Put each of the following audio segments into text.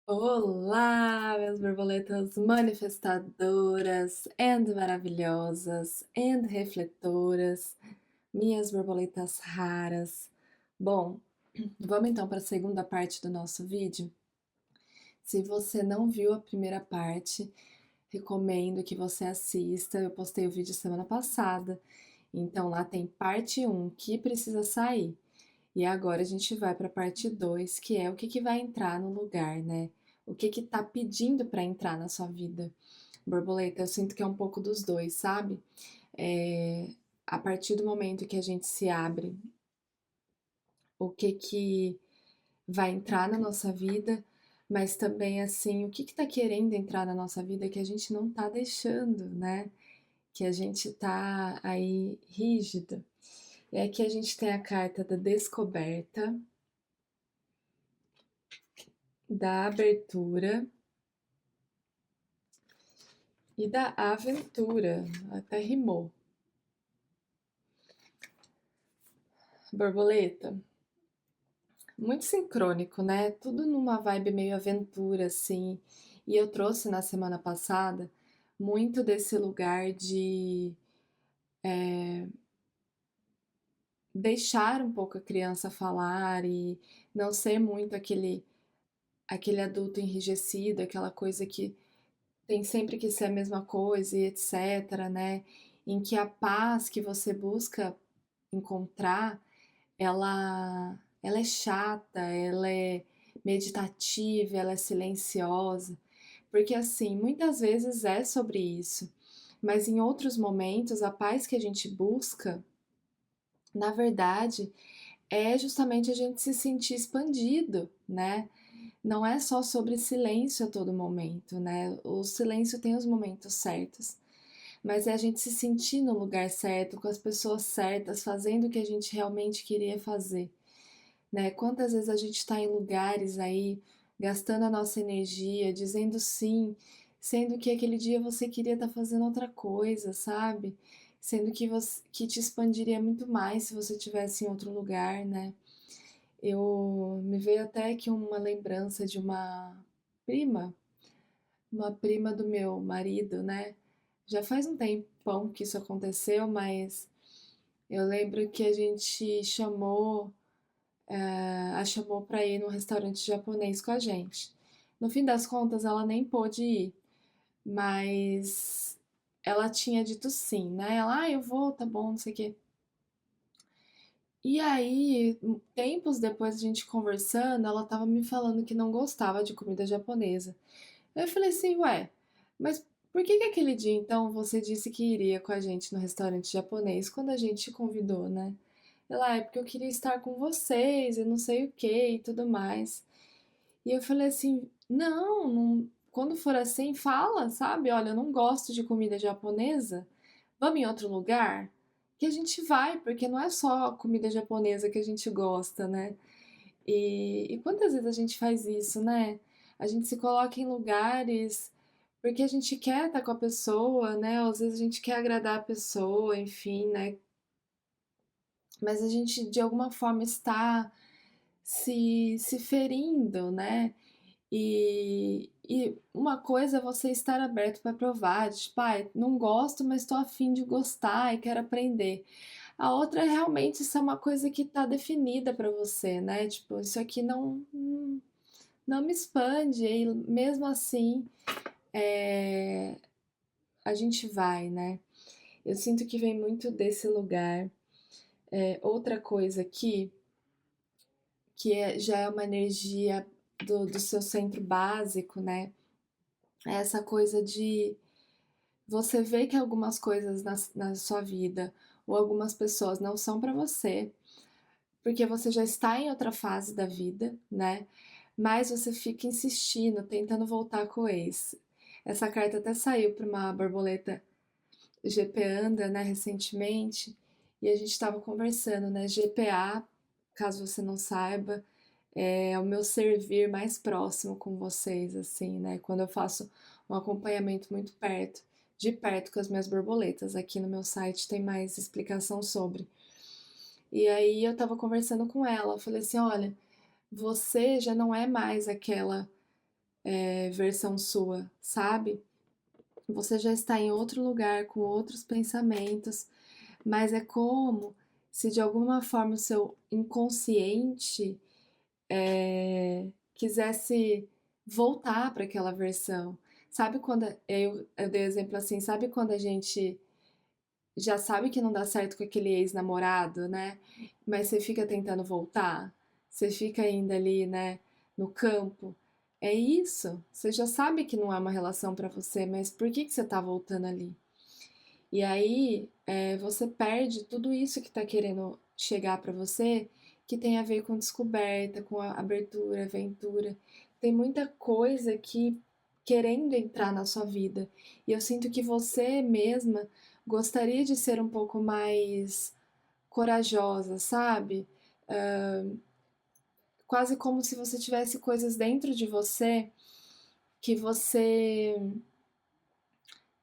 Olá, minhas borboletas manifestadoras and maravilhosas and refletoras, minhas borboletas raras. Bom, vamos então para a segunda parte do nosso vídeo. Se você não viu a primeira parte, recomendo que você assista. Eu postei o vídeo semana passada, então lá tem parte um que precisa sair. E agora a gente vai para a parte 2, que é o que vai entrar no lugar, né? O que tá pedindo para entrar na sua vida. Borboleta, eu sinto que é um pouco dos dois, sabe? É, a partir do momento que a gente se abre, o que vai entrar na nossa vida, mas também, assim, o que tá querendo entrar na nossa vida que a gente não tá deixando, né? Que a gente tá aí rígido. E aqui a gente tem a carta da descoberta, da abertura e da aventura. Até rimou. Borboleta. Muito sincrônico, né? Tudo numa vibe meio aventura, assim. E eu trouxe na semana passada muito desse lugar de deixar um pouco a criança falar e não ser muito aquele adulto enrijecido, aquela coisa que tem sempre que ser a mesma coisa e etc, né? Em que a paz que você busca encontrar, ela é chata, ela é meditativa, ela é silenciosa, porque assim, muitas vezes é sobre isso, mas em outros momentos a paz que a gente busca, na verdade, é justamente a gente se sentir expandido, né? Não é só sobre silêncio a todo momento, né? O silêncio tem os momentos certos, mas é a gente se sentir no lugar certo, com as pessoas certas, fazendo o que a gente realmente queria fazer, né? Quantas vezes a gente está em lugares aí, gastando a nossa energia, dizendo sim, sendo que aquele dia você queria estar fazendo outra coisa, sabe? Sendo que te expandiria muito mais se você estivesse em outro lugar, né? Eu me veio até aqui uma lembrança de prima, uma prima do meu marido, né? Já faz um tempão que isso aconteceu, mas eu lembro que a gente a chamou para ir num restaurante japonês com a gente. No fim das contas, ela nem pôde ir, mas ela tinha dito sim, né? Ela, eu vou, tá bom, não sei o quê. E aí, tempos depois a gente conversando, ela tava me falando que não gostava de comida japonesa. Eu falei assim, ué, mas por que que aquele dia então você disse que iria com a gente no restaurante japonês quando a gente te convidou, né? Ela, é porque eu queria estar com vocês e não sei o que e tudo mais. E eu falei assim, quando for assim, fala, sabe? Olha, eu não gosto de comida japonesa, vamos em outro lugar? Que a gente vai, porque não é só a comida japonesa que a gente gosta, né? E quantas vezes a gente faz isso, né? A gente se coloca em lugares porque a gente quer estar com a pessoa, né? Ou às vezes a gente quer agradar a pessoa, enfim, né? Mas a gente de alguma forma está se ferindo, né? E uma coisa é você estar aberto para provar, tipo, não gosto, mas estou afim de gostar e quero aprender. A outra é realmente ser uma coisa que está definida para você, né? Tipo, isso aqui não me expande, e mesmo assim é, a gente vai, né? Eu sinto que vem muito desse lugar. Outra coisa aqui, já é uma energia do seu centro básico, né? É essa coisa de você ver que algumas coisas na sua vida ou algumas pessoas não são para você, porque você já está em outra fase da vida, né? Mas você fica insistindo, tentando voltar com o ex. Essa carta até saiu para uma borboleta GP Anda, né, recentemente, e a gente estava conversando, né? GPA, caso você não saiba, é o meu servir mais próximo com vocês, assim, né? Quando eu faço um acompanhamento muito de perto com as minhas borboletas. Aqui no meu site tem mais explicação sobre. E aí eu tava conversando com ela, eu falei assim, olha, você já não é mais aquela versão sua, sabe? Você já está em outro lugar, com outros pensamentos, mas é como se de alguma forma o seu inconsciente quisesse voltar para aquela versão. Sabe quando eu dei exemplo assim, sabe quando a gente já sabe que não dá certo com aquele ex-namorado, né? Mas você fica tentando voltar, você fica ainda ali, né, no campo. É isso. Você já sabe que não é uma relação para você, mas por que você tá voltando ali? E aí você perde tudo isso que tá querendo chegar para você, que tem a ver com descoberta, com a abertura, aventura. Tem muita coisa que querendo entrar na sua vida. E eu sinto que você mesma gostaria de ser um pouco mais corajosa, sabe? Quase como se você tivesse coisas dentro de você que você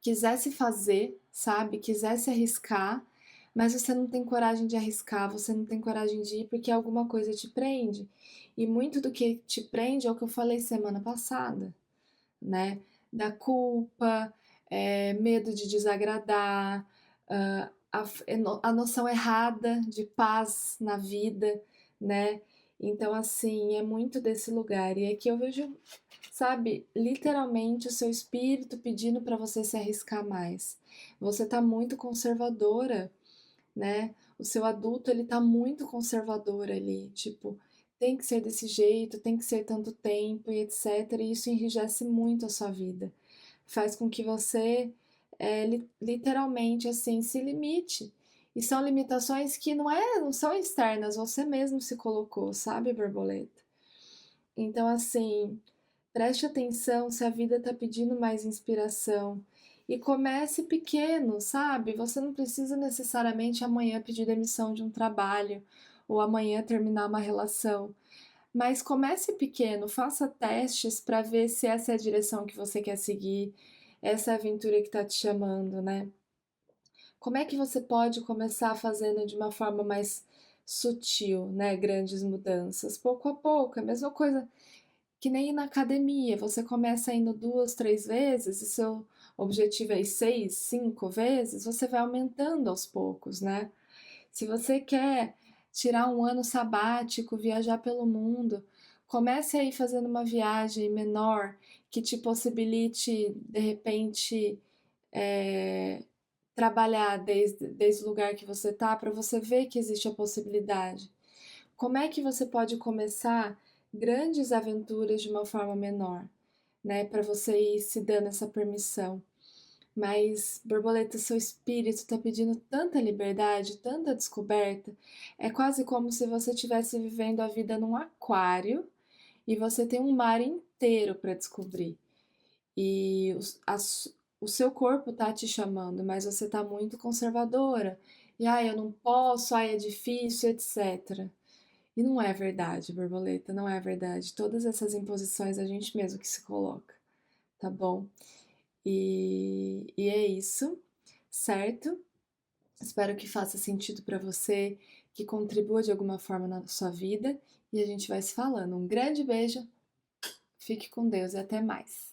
quisesse fazer, sabe? Quisesse arriscar, mas você não tem coragem de arriscar, você não tem coragem de ir porque alguma coisa te prende. E muito do que te prende é o que eu falei semana passada, né? Da culpa, medo de desagradar, a noção errada de paz na vida, né? Então, assim, é muito desse lugar. E aqui eu vejo, sabe, literalmente o seu espírito pedindo para você se arriscar mais. Você tá muito conservadora, né? O seu adulto, ele tá muito conservador ali, tipo, tem que ser desse jeito, tem que ser tanto tempo e etc. E isso enrijece muito a sua vida. Faz com que você, literalmente, assim, se limite. E são limitações que não são externas, você mesmo se colocou, sabe, borboleta? Então, assim, preste atenção se a vida está pedindo mais inspiração. E comece pequeno, sabe? Você não precisa necessariamente amanhã pedir demissão de um trabalho ou amanhã terminar uma relação. Mas comece pequeno, faça testes para ver se essa é a direção que você quer seguir, essa aventura que está te chamando, né? Como é que você pode começar fazendo de uma forma mais sutil, né? Grandes mudanças, pouco a pouco, é a mesma coisa que nem ir na academia, você começa indo 2, 3 vezes e seu objetivo é ir 6, 5 vezes, você vai aumentando aos poucos, né? Se você quer tirar um ano sabático, viajar pelo mundo, comece aí fazendo uma viagem menor que te possibilite, de repente, é, trabalhar desde o lugar que você tá para você ver que existe a possibilidade. Como é que você pode começar grandes aventuras de uma forma menor, né? Para você ir se dando essa permissão. Mas, borboleta, seu espírito está pedindo tanta liberdade, tanta descoberta. É quase como se você estivesse vivendo a vida num aquário e você tem um mar inteiro para descobrir. E o seu corpo tá te chamando, mas você tá muito conservadora. E ai, eu não posso, ai, é difícil, etc. E não é verdade, borboleta, não é verdade. Todas essas imposições a gente mesmo que se coloca, tá bom? E é isso, certo? Espero que faça sentido para você, que contribua de alguma forma na sua vida e a gente vai se falando. Um grande beijo, fique com Deus e até mais.